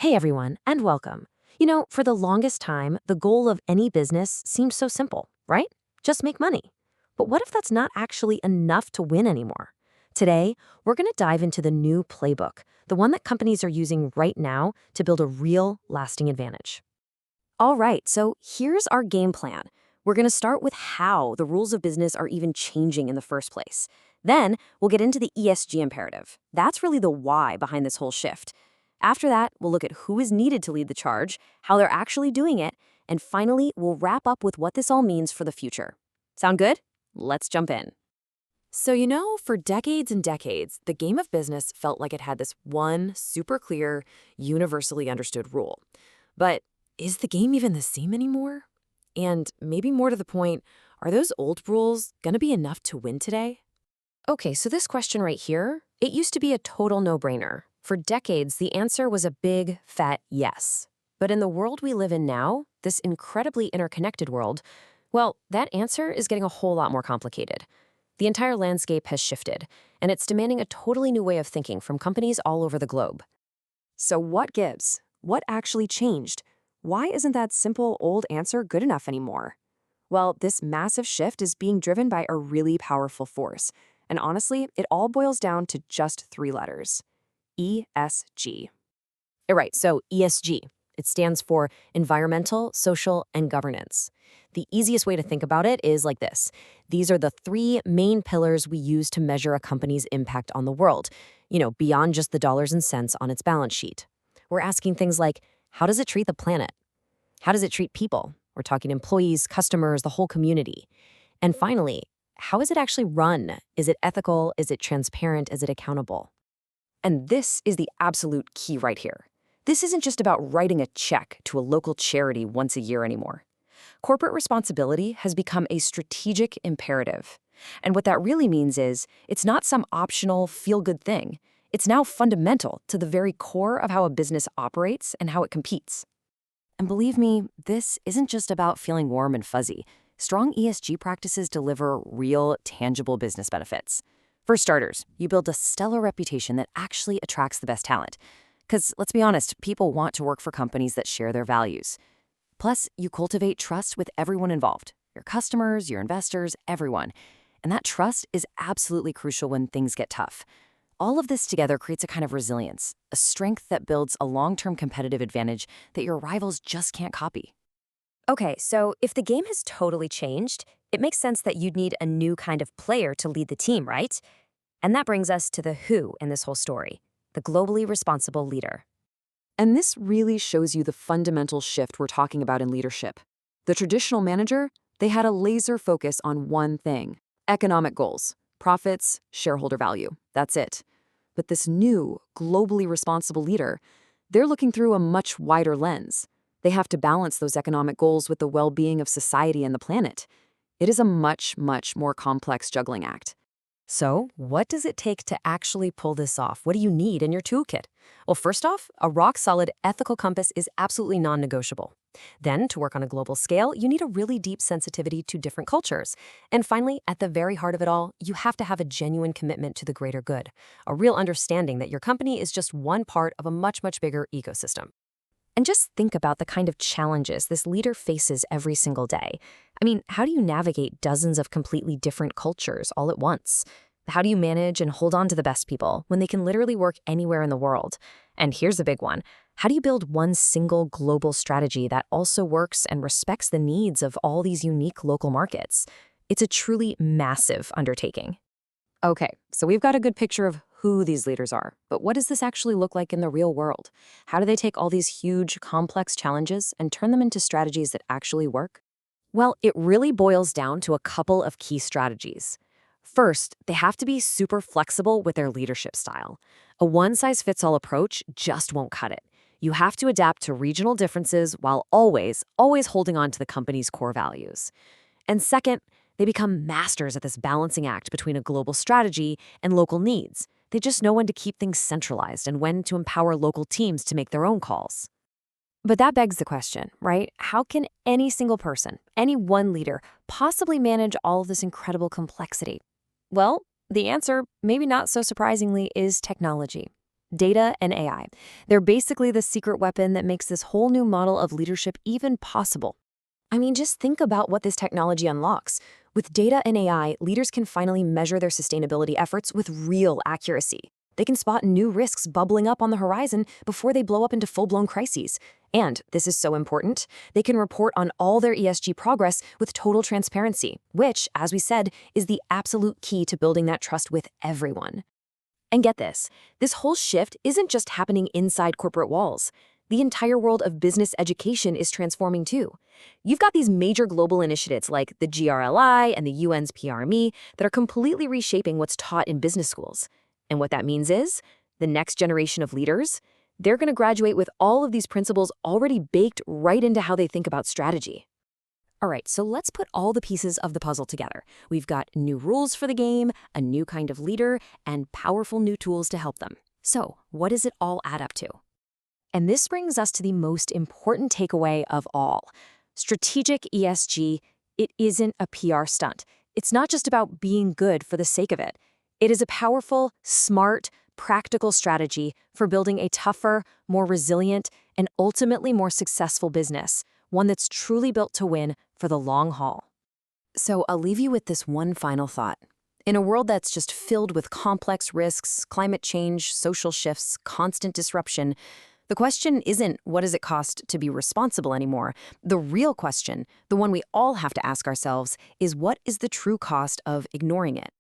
Hey everyone, and welcome. For the longest time, the goal of any business seemed so simple, right? Just make money. But what if that's not actually enough to win anymore? Today, we're going to dive into the new playbook, the one that companies are using right now to build a real, lasting advantage. All right, so here's our game plan. We're going to start with how the rules of business are even changing in the first place. Then, we'll get into the ESG imperative. That's really the why behind this whole shift. After that, we'll look at who is needed to lead the charge, how they're actually doing it, and finally, we'll wrap up with what this all means for the future. Sound good? Let's jump in. So, for decades and decades, the game of business felt like it had this one super clear, universally understood rule. But is the game even the same anymore? And maybe more to the point, are those old rules going to be enough to win today? Okay, so this question right here, it used to be a total no-brainer. For decades, the answer was a big, fat yes. But in the world we live in now, this incredibly interconnected world, well, that answer is getting a whole lot more complicated. The entire landscape has shifted, and it's demanding a totally new way of thinking from companies all over the globe. So what gives? What actually changed? Why isn't that simple old answer good enough anymore? Well, this massive shift is being driven by a really powerful force. And honestly, it all boils down to just three letters. ESG. Right, so ESG. It stands for Environmental, Social, and Governance. The easiest way to think about it is like this. These are the three main pillars we use to measure a company's impact on the world, beyond just the dollars and cents on its balance sheet. We're asking things like, how does it treat the planet? How does it treat people? We're talking employees, customers, the whole community. And finally, how is it actually run? Is it ethical? Is it transparent? Is it accountable? And this is the absolute key right here. This isn't just about writing a check to a local charity once a year anymore. Corporate responsibility has become a strategic imperative. And what that really means is it's not some optional, feel-good thing. It's now fundamental to the very core of how a business operates and how it competes. And believe me, this isn't just about feeling warm and fuzzy. Strong ESG practices deliver real, tangible business benefits. For starters, you build a stellar reputation that actually attracts the best talent. Because let's be honest, people want to work for companies that share their values. Plus, you cultivate trust with everyone involved, your customers, your investors, everyone. And that trust is absolutely crucial when things get tough. All of this together creates a kind of resilience, a strength that builds a long-term competitive advantage that your rivals just can't copy. Okay, so if the game has totally changed, it makes sense that you'd need a new kind of player to lead the team, right? And that brings us to the who in this whole story, the globally responsible leader. And this really shows you the fundamental shift we're talking about in leadership. The traditional manager, they had a laser focus on one thing: economic goals, profits, shareholder value. That's it. But this new, globally responsible leader, they're looking through a much wider lens. They have to balance those economic goals with the well-being of society and the planet. It is a much, much more complex juggling act. So, what does it take to actually pull this off? What do you need in your toolkit? Well, first off, a rock-solid ethical compass is absolutely non-negotiable. Then, to work on a global scale, you need a really deep sensitivity to different cultures. And finally, at the very heart of it all, you have to have a genuine commitment to the greater good, a real understanding that your company is just one part of a much, much bigger ecosystem. And just think about the kind of challenges this leader faces every single day. I mean, how do you navigate dozens of completely different cultures all at once? How do you manage and hold on to the best people when they can literally work anywhere in the world? And here's a big one. How do you build one single global strategy that also works and respects the needs of all these unique local markets? It's a truly massive undertaking. Okay, so we've got a good picture of who these leaders are, but what does this actually look like in the real world? How do they take all these huge, complex challenges and turn them into strategies that actually work? Well, it really boils down to a couple of key strategies. First, they have to be super flexible with their leadership style. A one-size-fits-all approach just won't cut it. You have to adapt to regional differences while always holding on to the company's core values. And second, they become masters at this balancing act between a global strategy and local needs. They just know when to keep things centralized and when to empower local teams to make their own calls. But that begs the question, right? How can any single person, any one leader, possibly manage all of this incredible complexity? Well, the answer, maybe not so surprisingly, is technology. Data and AI. They're basically the secret weapon that makes this whole new model of leadership even possible. I mean, just think about what this technology unlocks. With data and AI, leaders can finally measure their sustainability efforts with real accuracy. They can spot new risks bubbling up on the horizon before they blow up into full-blown crises. And, this is so important, they can report on all their ESG progress with total transparency, which, as we said, is the absolute key to building that trust with everyone. And get this whole shift isn't just happening inside corporate walls. The entire world of business education is transforming too. You've got these major global initiatives like the GRLI and the UN's PRME that are completely reshaping what's taught in business schools. And what that means is, the next generation of leaders, they're going to graduate with all of these principles already baked right into how they think about strategy. All right, so let's put all the pieces of the puzzle together. We've got new rules for the game, a new kind of leader, and powerful new tools to help them. So, what does it all add up to? And this brings us to the most important takeaway of all. Strategic ESG, it isn't a PR stunt. It's not just about being good for the sake of it. It is a powerful, smart, practical strategy for building a tougher, more resilient, and ultimately more successful business, one that's truly built to win for the long haul. So I'll leave you with this one final thought. In a world that's just filled with complex risks, climate change, social shifts, constant disruption, the question isn't what does it cost to be responsible anymore. The real question, the one we all have to ask ourselves, is what is the true cost of ignoring it?